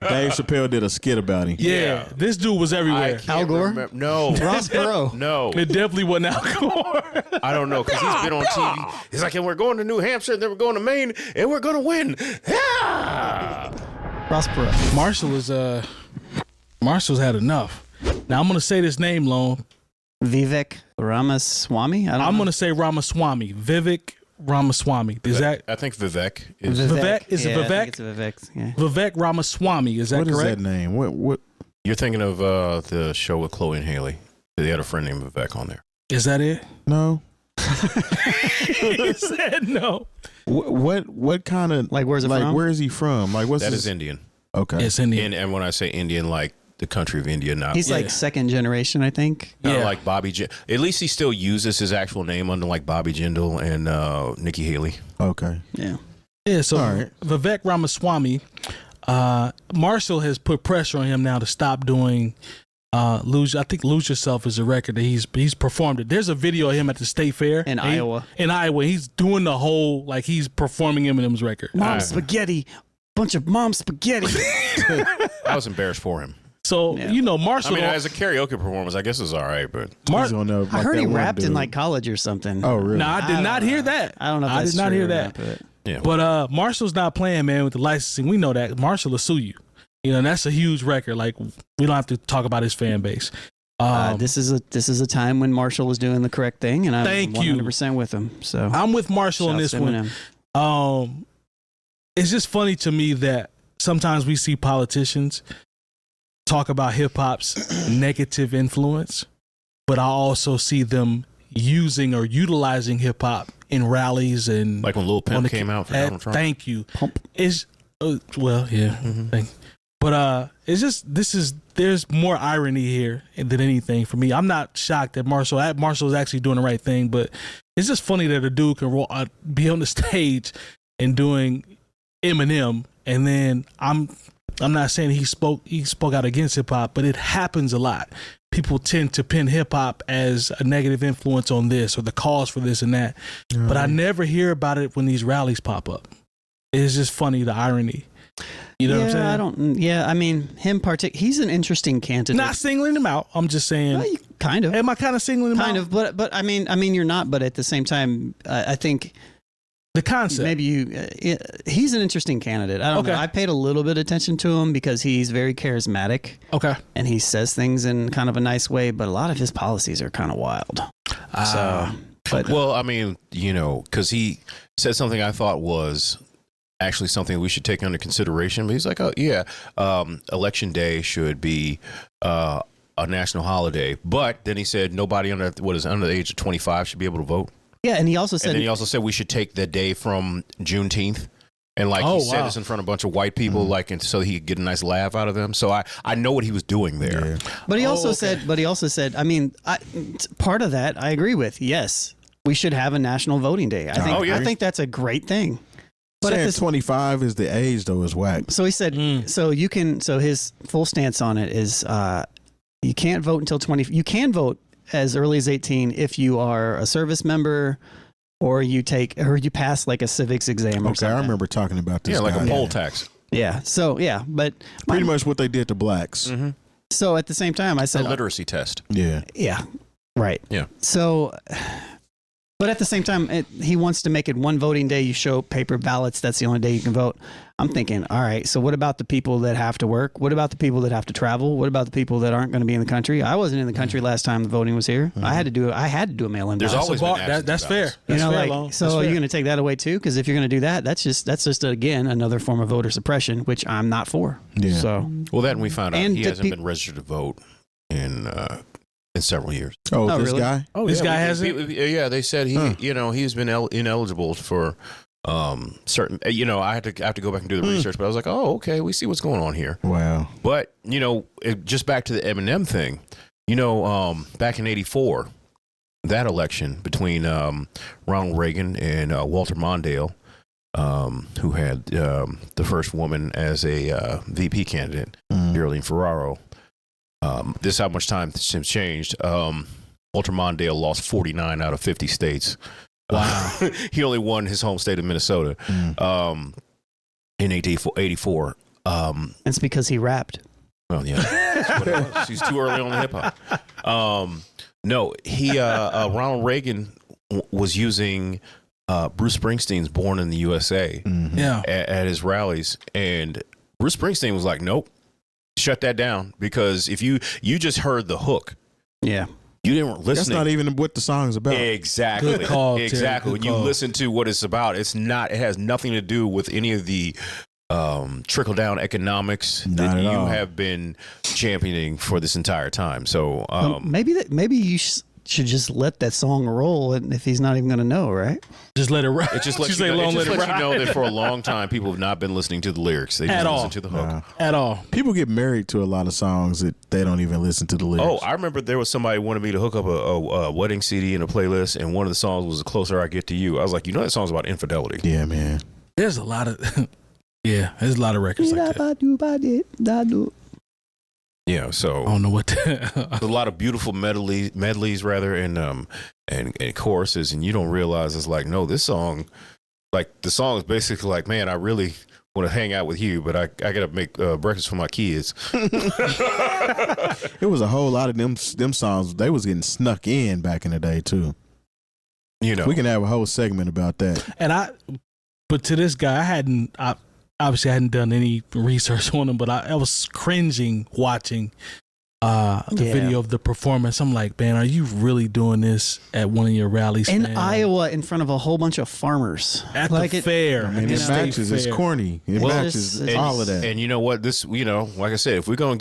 Dave Chappelle did a skit about him. Yeah, this dude was everywhere. Al Gore? No. Ross Perot? No. It definitely wasn't Al Gore. I don't know, because he's been on TV. He's like, and we're going to New Hampshire, and then we're going to Maine, and we're going to win. Yeah! Ross Perot. Marshall's had enough. Now I'm gonna say this name, Lone. Vivek Ramaswamy? I'm gonna say Ramaswamy. Vivek Ramaswamy. Is that I think Vivek is. Vivek? Is it I think Vivek? it's Vivek. Yeah. Vivek Ramaswamy. Is that What is correct? that name? What? You're thinking of the show with Chloe and Haley. They had a friend named Vivek on there. Is that it? No. He said no. What kind of Like, where's it from? Where is he from? Like, what's That his? is Indian. Okay. It's Indian. And when I say Indian, like the country of India, not He's like second generation, I think. Yeah. like Bobby. At least he still uses his actual name under like Bobby Jindal and Nikki Haley. Okay. Yeah. Yeah, so All right. Vivek Ramaswamy, Marshall has put pressure on him now to stop doing Lose Yourself is a record that he's performed it. There's a video of him at the state fair In Iowa. In Iowa, he's doing the whole, like, he's performing Eminem's record. Mom spaghetti. Bunch of mom spaghetti. I was embarrassed for him. So, you know, Marshall. I mean, as a karaoke performance, I guess it's all right, but He's on there, I like heard that he one rapped in dude. like college or something. Oh, really? No, I did not hear that. I don't know if I that's did not true hear or that. not, but yeah. But Marshall's not playing, man, with the licensing. We know that. Marshall will sue you. You know, and that's a huge record. Like, we don't have to talk about his fan base. this is a time when Marshall was doing the correct thing, and I'm Thank you. 100% with him. So I'm with Marshall on shouts this to one. Eminem. It's just funny to me that sometimes we see politicians talk about hip hop's negative influence, but I also see them using or utilizing hip hop in rallies and Like when Lil Pimp came out for Donald Trump. Thank you. Pump. It's well, yeah. Thank you. But it's just there's more irony here than anything for me. I'm not shocked that Marshall is actually doing the right thing, but it's just funny that a dude can be on the stage and doing Eminem, and then I'm not saying he spoke out against hip hop, but it happens a lot. People tend to pin hip hop as a negative influence on this or the cause for this and that, but I never hear about it when these rallies pop up. It's just funny, the irony. You know what I'm saying? I mean, he's an interesting candidate. Not singling him out. I'm just saying. Well, kind of. Am I kind of singling him out? Kind of, but I mean, you're not. But at the same time, I think the concept. maybe he's an interesting candidate. I don't know. I paid a little bit of attention to him because he's very charismatic. Okay. And he says things in kind of a nice way, but a lot of his policies are kind of wild. Well, I mean, you know, because he said something I thought was actually something we should take under consideration. But he's like, oh, yeah, election day should be a national holiday. But then he said nobody under the age of 25 should be able to vote. Yeah, and he also said... And then he also said we should take the day from Juneteenth. And he said this in front of a bunch of white people, and so he could get a nice laugh out of them. So I know what he was doing there. Yeah. But he also said, I mean, part of that I agree with. Yes, we should have a national voting day. I think that's a great thing. But Saying 25 is the age, though, is whack. So he said, so his full stance on it is you can't vote until 20. You can vote as early as 18 if you are a service member or you pass like a civics exam or something. I remember talking about this. Yeah, like guy. a poll tax. Yeah. So, yeah, but pretty much what they did to blacks. Mm-hmm. So at the same time, I said a literacy test. Yeah. Yeah. Right. Yeah. So, but at the same time, he wants to make it one voting day. You show paper ballots. That's the only day you can vote. I'm thinking, all right, so what about the people that have to work? What about the people that have to travel? What about the people that aren't going to be in the country? I wasn't in the country last time the voting was here. I had to do a mail-in. There's ballot. always been absentee that's fair. ballots. That's fair, like, Lon. so That's are you fair. going to take that away too? Because if you're going to do that, that's just again another form of voter suppression, which I'm not for. Yeah. So Well, then we found out And he the hasn't been registered to vote in several years. Oh, Oh, this really? guy? Oh, this guy hasn't. Yeah, they said he's been ineligible for certain. I have to go back and do the research, but I was like, oh, okay, we see what's going on here. Wow. But just back to the Eminem thing. Back in '84, that election between Ronald Reagan and Walter Mondale, who had the first woman as a VP candidate, Geraldine Ferraro. This is how much time has changed. Walter Mondale lost 49 out of 50 states. Wow. He only won his home state of Minnesota in 1884. It's because he rapped. Well, yeah, that's what it was. She's too early on the hip hop. No, Ronald Reagan was using Bruce Springsteen's "Born in the USA" at his rallies, and Bruce Springsteen was like, "Nope, shut that down," because if you just heard the hook, Yeah. you didn't listen. That's not even what the song's about. Exactly. Good call, Terry. Exactly. Good When you call. listen to what it's about, it has nothing to do with any of the trickle down economics Not that at you all. have been championing for this entire time. So Maybe you should just let that song roll, and if he's not even going to know, right? Just let it ride. it just lets, She you say know, long, let it you ride. know that for a long time people have not been listening to the lyrics. They At just all. listen to the hook. Nah. At all. People get married to a lot of songs that they don't even listen to the lyrics. Oh, I remember there was somebody who wanted me to hook up a wedding CD in a playlist, and one of the songs was "The Closer I Get to You." I was like, you know, that song's about infidelity. Yeah, man. There's a lot of there's a lot of records like that. Yeah, so I don't know what to, a lot of beautiful medleys rather, and choruses, and you don't realize it's like, no, this song, like the song is basically like, man, I really want to hang out with you, but I gotta make breakfast for my kids. It was a whole lot of them songs. They was getting snuck in back in the day too. You know, We can have a whole segment about that. but to this guy, obviously I hadn't done any research on him, but I was cringing watching the video of the performance. I'm like, man, are you really doing this at one of your rallies? In man? Iowa, in front of a whole bunch of farmers. At Like the it- fair. I mean, at it the state matches. It's fair. corny. It Well, matches it's- all of that. And you know what? This, you know, like I said, if we're gonna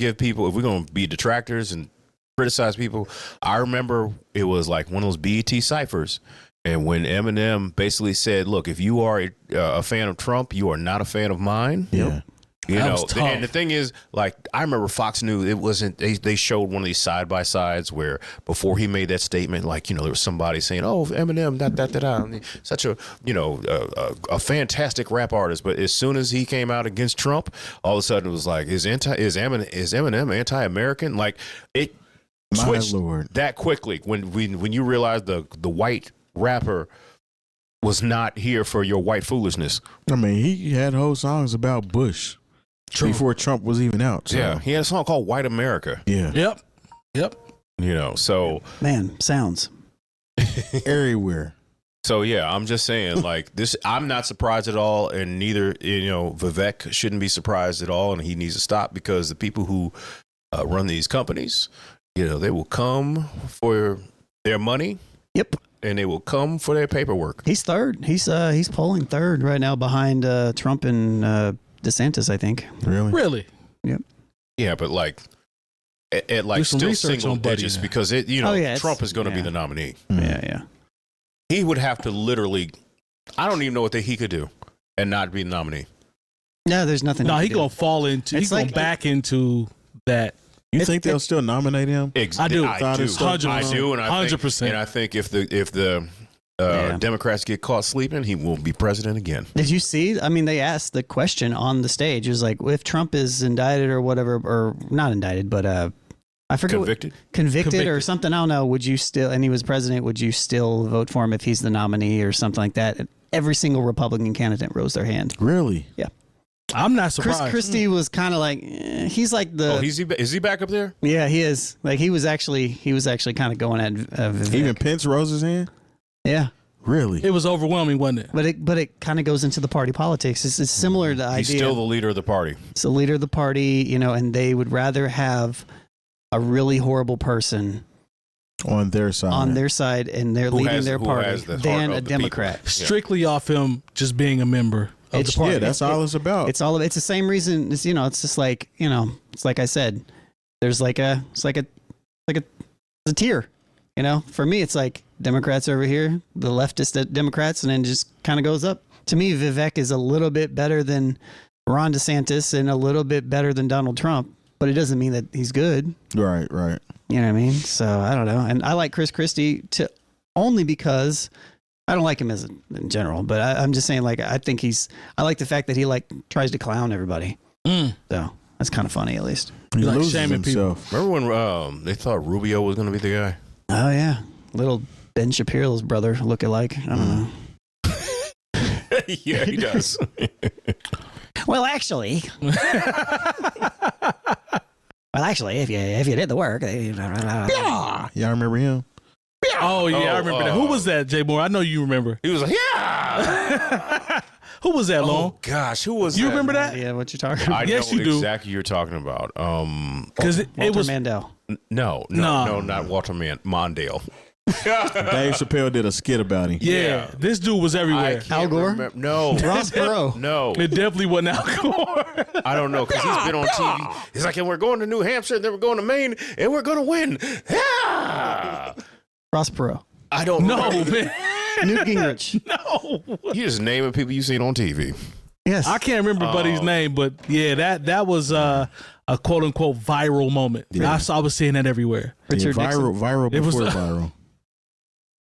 be detractors and criticize people, I remember it was like one of those BET ciphers. And when Eminem basically said, "Look, if you are a fan of Trump, you are not a fan of mine." Yeah. You That know, was tough. and the thing is, like, I remember Fox News. It wasn't. They showed one of these side by sides where before he made that statement, like, you know, there was somebody saying, "Oh, Eminem, such a, you know, a fantastic rap artist." But as soon as he came out against Trump, all of a sudden it was like, is Eminem anti-American? Like, it My switched Lord. that quickly when you realize the white rapper was not here for your white foolishness. I mean, he had whole songs about Bush before Trump was even out. So, Yeah, he had a song called "White America." Yeah. Yep. You know, so Man, sounds. Everywhere. so yeah, I'm just saying, like, this. I'm not surprised at all, and neither, you know, Vivek shouldn't be surprised at all, and he needs to stop because the people who run these companies, you know, they will come for their money. Yep. And they will come for their paperwork. He's third. He's polling third right now behind Trump and DeSantis, I think. Really? Yeah, but like, at like Do some still research single on Buddy digits now. because it, you know, Oh, yeah, Trump is going to be yeah. the nominee. Yeah. He would have to literally, I don't even know what he could do and not be the nominee. No, there's nothing. No, he he can do. gonna fall into. It's He's going like- back into that. You think they'll still nominate him? I do. I do. 100%. And I think, 100%. and I think if the Yeah. Democrats get caught sleeping, he will be president again. Did you see? I mean, they asked the question on the stage. It was like, if Trump is indicted or whatever, or not indicted, but I forget. Convicted? Convicted or Convicted. something. I don't know. Would you still, and he was president, would you still vote for him if he's the nominee or something like that? And every single Republican candidate rose their hand. Really? I'm not Chris surprised. Christie was kind of like, he's like the. Oh, is he back up there? Yeah, he is. Like he was actually kind of going at Vivek. Even Pence rose his hand? Yeah. Really? It was overwhelming, wasn't it? But it kind of goes into the party politics. It's similar to the He's idea. still the leader of the party. It's the leader of the party, you know, and they would rather have a really horrible person On their side. on their side and they're Who leading has- their who party has the heart than of a the Democrat. people. Strictly off him just being a member of It's- the party. Yeah, that's all it's about. It's all of it's the same reason. It's, you know, it's just like, you know, it's like I said, there's like a tier, you know. For me, it's like Democrats over here, the leftist Democrats, and then just kind of goes up. To me, Vivek is a little bit better than Ron DeSantis and a little bit better than Donald Trump, but it doesn't mean that he's good. right. You know what I mean? So I don't know. And I like Chris Christie only because I don't like him in general, but I'm just saying, like, I think I like the fact that he like tries to clown everybody. So that's kind of funny, at least. He like loses shaming people. himself. Remember when they thought Rubio was going to be the guy? Oh yeah, little Ben Shapiro's brother look alike. I don't know. Yeah, he does. Well, actually, if you did the work, Y'all remember him? Oh yeah, I remember that. Who was that, Jay Moore? I know you remember. He was like, yeah. Who was that, Long? Oh gosh, who was You that? remember that? Yeah, what you're talking about? I Yes, know you do. exactly you're talking about. Because it Walter was Mandel. No, not Walter Mondale. Dave Chappelle did a skit about him. yeah. This dude was everywhere. Al Gore? No, Ross Perot. no. It definitely wasn't Al Gore. I don't know because he's been on TV. He's like, and we're going to New Hampshire, and then we're going to Maine, and we're going to win. Yeah. Ross Perot. I don't No, know. man. Newt Gingrich. No. You just naming people you seen on TV. Yes. I can't remember Buddy's name, but yeah, that was a quote unquote viral moment. Yeah. I was seeing that everywhere. Richard Nixon. Viral It was- before viral.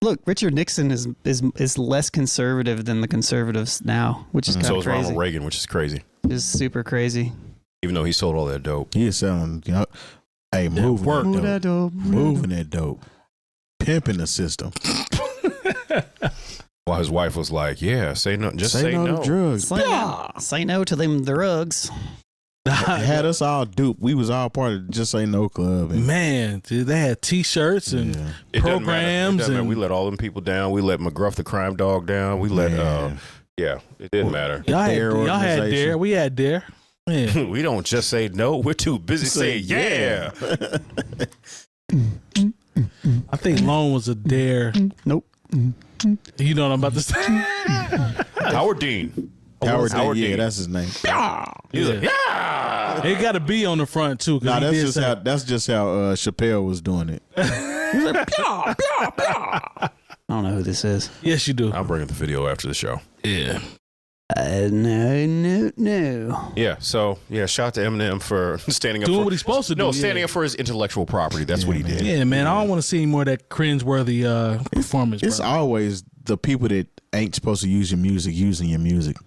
Look, Richard Nixon is less conservative than the conservatives now, which is kind So of is crazy. Ronald Reagan, which is crazy. Is super crazy. Even though he sold all that dope. He is selling, hey, moving work, that dope. Moving that dope. Pimping the system. While his wife was like, yeah, say no. Just say no. to drugs. Say no to them drugs. Had us all duped. We was all part of Just Say No Club. And, Man, dude, they had T-shirts and yeah. It doesn't matter. It programs doesn't matter. and We let all them people down. We let McGruff the crime dog down. We let yeah, it didn't matter. y'all had Dare organization. Dare. We had Dare. Yeah. We don't just say no. We're too busy saying yeah. I think Lone was a Dare. Nope. You know what I'm about to say? Howard Dean. Howard Dean, Dean. yeah, that's his name. He was like, yeah. It got to be on the front too. Nah, that's just how Chappelle was doing it. I don't know who this is. Yes, you do. I'll bring up the video after the show. Yeah. No. Yeah. So yeah, shout out to Eminem for standing up Doing for what he's supposed to do. No, standing up for his intellectual property. That's what he did. Yeah, man. I don't want to see any more of that cringeworthy performance. It's bro. always the people that ain't supposed to use your music using your music.